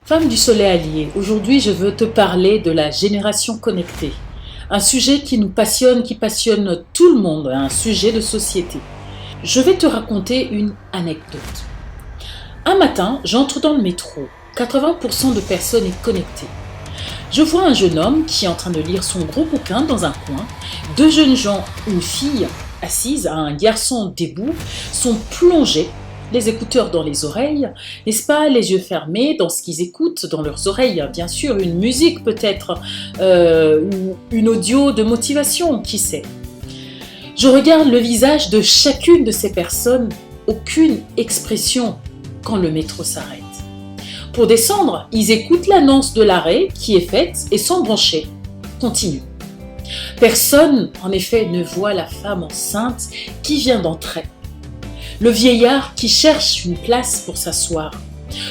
Femme du soleil allié, aujourd'hui je veux te parler de la génération connectée. Un sujet qui nous passionne, qui passionne tout le monde, un sujet de société. Je vais te raconter une anecdote. Un matin, j'entre dans le métro. 80% de personnes est connectées. Je vois un jeune homme qui est en train de lire son gros bouquin dans un coin. Deux jeunes gens, une fille assise, un garçon debout, sont plongés, les écouteurs dans les oreilles, n'est-ce pas, les yeux fermés dans ce qu'ils écoutent dans leurs oreilles, bien sûr, une musique peut-être, une audio de motivation, qui sait. Je regarde le visage de chacune de ces personnes, aucune expression quand le métro s'arrête. Pour descendre, ils écoutent l'annonce de l'arrêt qui est faite et sans brancher. Continue. Personne, en effet, ne voit la femme enceinte qui vient d'entrer. Le vieillard qui cherche une place pour s'asseoir.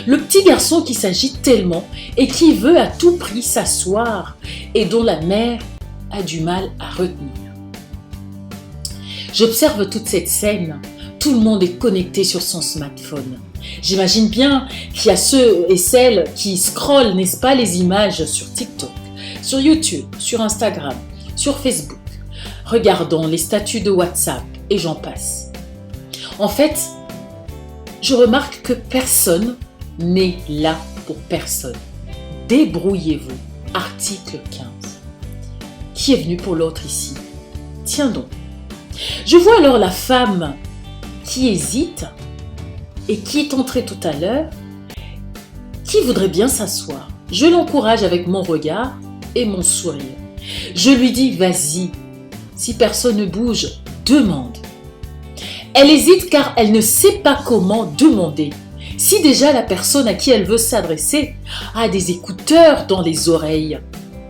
Le petit garçon qui s'agite tellement et qui veut à tout prix s'asseoir et dont la mère a du mal à retenir. J'observe toute cette scène. Tout le monde est connecté sur son smartphone. J'imagine bien qu'il y a ceux et celles qui scrollent, n'est-ce pas, les images sur TikTok, sur YouTube, sur Instagram, sur Facebook, regardant les statuts de WhatsApp et j'en passe. En fait, je remarque que personne n'est là pour personne. Débrouillez-vous. Article 15. Qui est venu pour l'autre ici? Tiens donc. Je vois alors la femme qui hésite et qui est entrée tout à l'heure, qui voudrait bien s'asseoir. Je l'encourage avec mon regard et mon sourire. Je lui dis, vas-y, si personne ne bouge, demande. Elle hésite car elle ne sait pas comment demander. Si déjà la personne à qui elle veut s'adresser a des écouteurs dans les oreilles,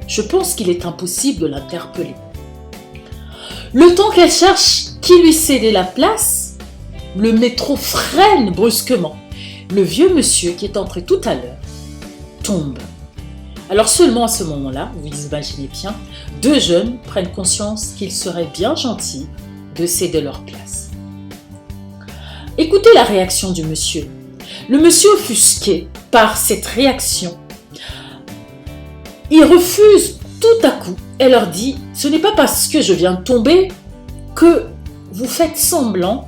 je pense qu'il est impossible de l'interpeller. Le temps qu'elle cherche qui lui cédait la place, le métro freine brusquement. Le vieux monsieur qui est entré tout à l'heure tombe. Alors seulement à ce moment-là, vous imaginez bien, deux jeunes prennent conscience qu'il serait bien gentil de céder leur place. Écoutez la réaction du monsieur. Le monsieur offusqué par cette réaction, il refuse tout à coup et leur dit « Ce n'est pas parce que je viens de tomber que vous faites semblant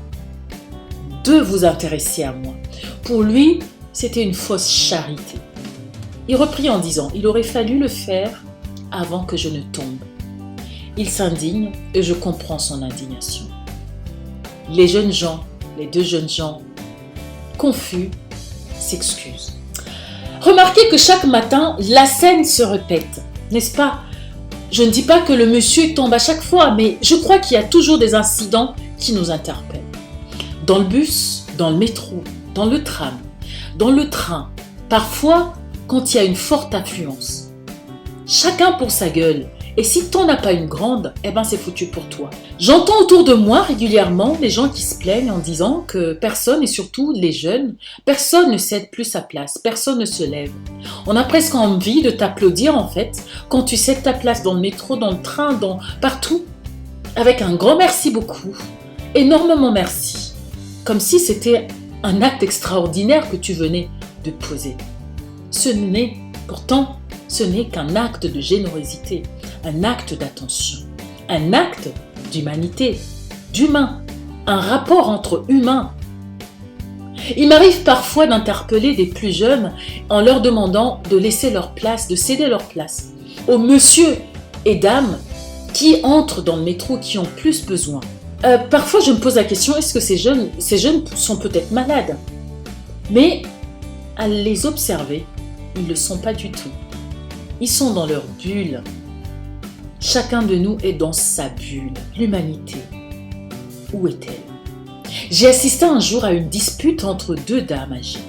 de vous intéresser à moi. » Pour lui, c'était une fausse charité. Il reprit en disant « Il aurait fallu le faire avant que je ne tombe. » Il s'indigne et je comprends son indignation. Les deux jeunes gens, confus, s'excusent. Remarquez que chaque matin, la scène se répète, n'est-ce pas? Je ne dis pas que le monsieur tombe à chaque fois, mais je crois qu'il y a toujours des incidents qui nous interpellent. Dans le bus, dans le métro, dans le tram, dans le train, parfois quand il y a une forte affluence. Chacun pour sa gueule. Et si t'en as pas une grande, eh ben c'est foutu pour toi. J'entends autour de moi régulièrement des gens qui se plaignent en disant que personne, et surtout les jeunes, personne ne cède plus sa place, personne ne se lève. On a presque envie de t'applaudir en fait quand tu cèdes ta place dans le métro, dans le train, partout, avec un grand merci beaucoup, énormément merci, comme si c'était un acte extraordinaire que tu venais de poser. Ce n'est qu'un acte de générosité, un acte d'attention, un acte d'humanité, d'humain, un rapport entre humains. Il m'arrive parfois d'interpeller des plus jeunes en leur demandant de laisser leur place, de céder leur place aux monsieur et dames qui entrent dans le métro, qui ont plus besoin. Parfois je me pose la question, est-ce que ces jeunes sont peut-être malades? Mais à les observer, ils ne le sont pas du tout. Ils sont dans leur bulle. Chacun de nous est dans sa bulle. L'humanité, où est-elle? J'ai assisté un jour à une dispute entre deux dames âgées.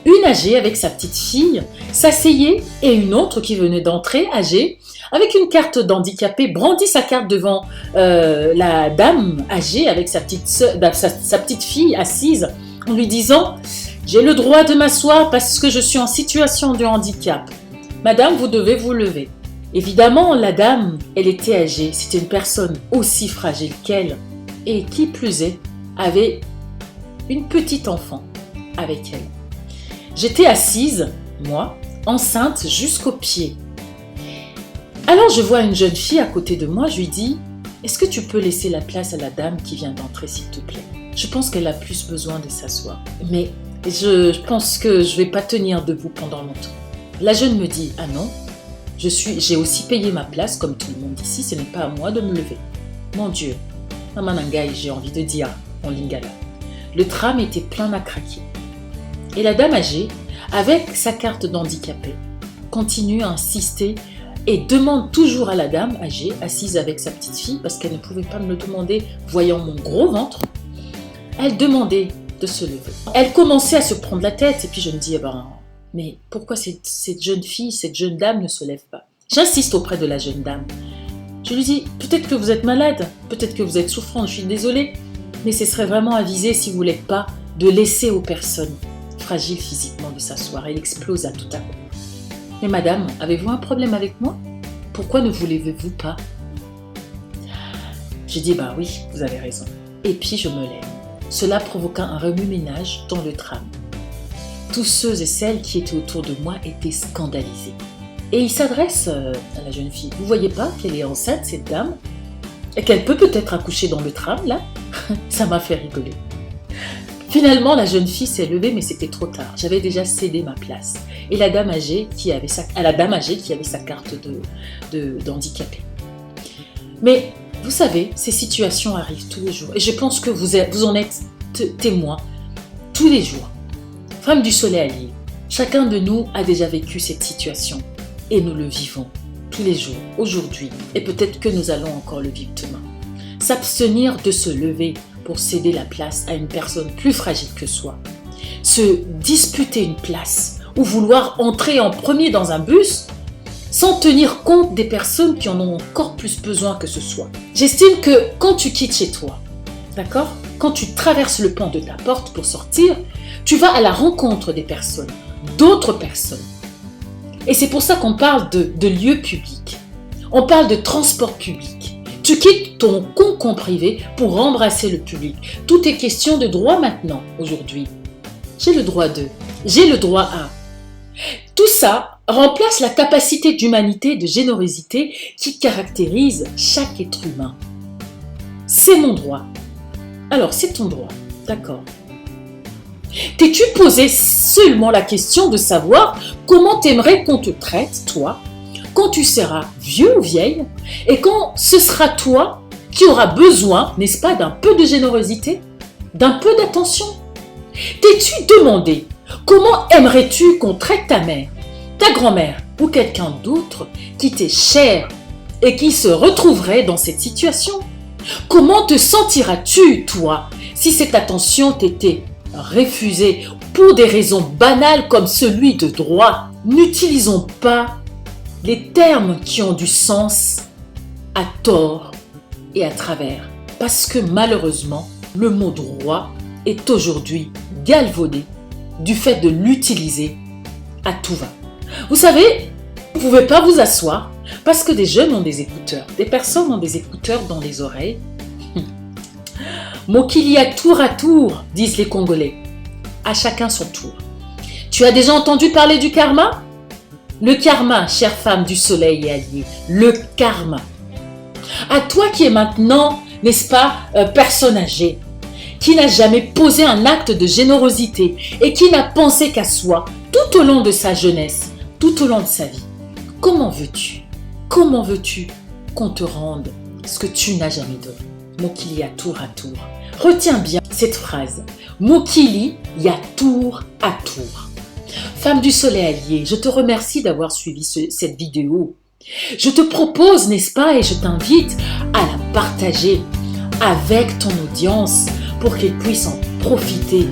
Une âgée avec sa petite fille s'asseyait et une autre qui venait d'entrer, âgée, avec une carte d'handicapé, brandit sa carte devant la dame âgée avec sa petite fille assise en lui disant « J'ai le droit de m'asseoir parce que je suis en situation de handicap. Madame, vous devez vous lever. » Évidemment, la dame, elle était âgée, c'était une personne aussi fragile qu'elle, et qui plus est, avait une petite enfant avec elle. J'étais assise, moi, enceinte jusqu'aux pieds. Alors je vois une jeune fille à côté de moi, je lui dis « Est-ce que tu peux laisser la place à la dame qui vient d'entrer, s'il te plaît ?» Je pense qu'elle a plus besoin de s'asseoir. Mais je pense que je ne vais pas tenir debout pendant longtemps. La jeune me dit « Ah non, j'ai aussi payé ma place comme tout le monde ici, ce n'est pas à moi de me lever. » Mon Dieu, Mamanangai, j'ai envie de dire en lingala. Le tram était plein à craquer. Et la dame âgée, avec sa carte d'handicapé, continue à insister et demande toujours à la dame âgée, assise avec sa petite fille, parce qu'elle ne pouvait pas me le demander, voyant mon gros ventre, elle demandait de se lever. Elle commençait à se prendre la tête, et puis je me dis, mais pourquoi cette jeune fille, cette jeune dame ne se lève pas? J'insiste auprès de la jeune dame. Je lui dis, peut-être que vous êtes malade, peut-être que vous êtes souffrante, je suis désolée, mais ce serait vraiment avisé, si vous ne l'êtes pas, de laisser aux personnes fragiles physiquement de s'asseoir. Elle explosa tout à coup. Mais madame, avez-vous un problème avec moi? Pourquoi ne vous levez-vous pas? J'ai dit, oui, vous avez raison. Et puis je me lève. Cela provoqua un remue-ménage dans le tram. Tous ceux et celles qui étaient autour de moi étaient scandalisés. Et il s'adresse à la jeune fille. Vous voyez pas qu'elle est enceinte, cette dame? Et qu'elle peut peut-être accoucher dans le tram, là? Ça m'a fait rigoler. Finalement, la jeune fille s'est levée, mais c'était trop tard. J'avais déjà cédé ma place. Et la dame âgée qui avait sa carte d'handicapé. Mais vous savez, ces situations arrivent tous les jours. Et je pense que vous en êtes témoin tous les jours. Femme du soleil allié, chacun de nous a déjà vécu cette situation. Et nous le vivons tous les jours, aujourd'hui. Et peut-être que nous allons encore le vivre demain. S'abstenir de se lever pour céder la place à une personne plus fragile que soi. Se disputer une place ou vouloir entrer en premier dans un bus sans tenir compte des personnes qui en ont encore plus besoin que ce soit. J'estime que quand tu quittes chez toi, d'accord, quand tu traverses le pan de ta porte pour sortir, tu vas à la rencontre des personnes, d'autres personnes. Et c'est pour ça qu'on parle de lieux publics. On parle de transport public. Tu quittes ton cocon privé pour embrasser le public. Tout est question de droit maintenant, aujourd'hui. J'ai le droit de, j'ai le droit à. Tout ça remplace la capacité d'humanité, de générosité qui caractérise chaque être humain. C'est mon droit. Alors, c'est ton droit, d'accord. T'es-tu posé seulement la question de savoir comment t'aimerais qu'on te traite, toi, quand tu seras vieux ou vieille, et quand ce sera toi qui auras besoin, n'est-ce pas, d'un peu de générosité, d'un peu d'attention? T'es-tu demandé comment aimerais-tu qu'on traite ta mère, ta grand-mère ou quelqu'un d'autre qui t'est cher et qui se retrouverait dans cette situation? Comment te sentiras-tu, toi, si cette attention t'était refusée pour des raisons banales comme celui de droit? N'utilisons pas les termes qui ont du sens à tort et à travers. Parce que malheureusement, le mot droit est aujourd'hui galvaudé du fait de l'utiliser à tout va. Vous savez, vous ne pouvez pas vous asseoir parce que des jeunes ont des écouteurs, des personnes ont des écouteurs dans les oreilles. Mokili à tour, disent les Congolais. À chacun son tour. Tu as déjà entendu parler du karma? Le karma, chère femme du soleil et alliée, le karma. À toi qui es maintenant, n'est-ce pas, personne âgée, qui n'a jamais posé un acte de générosité et qui n'a pensé qu'à soi tout au long de sa jeunesse, tout au long de sa vie. Comment veux-tu qu'on te rende ce que tu n'as jamais donné? Mokili à tour. Retiens bien cette phrase. Mokili ya tour à tour. Femme du soleil allié, je te remercie d'avoir suivi cette vidéo. Je te propose, n'est-ce pas, et je t'invite à la partager avec ton audience pour qu'elle puisse en profiter.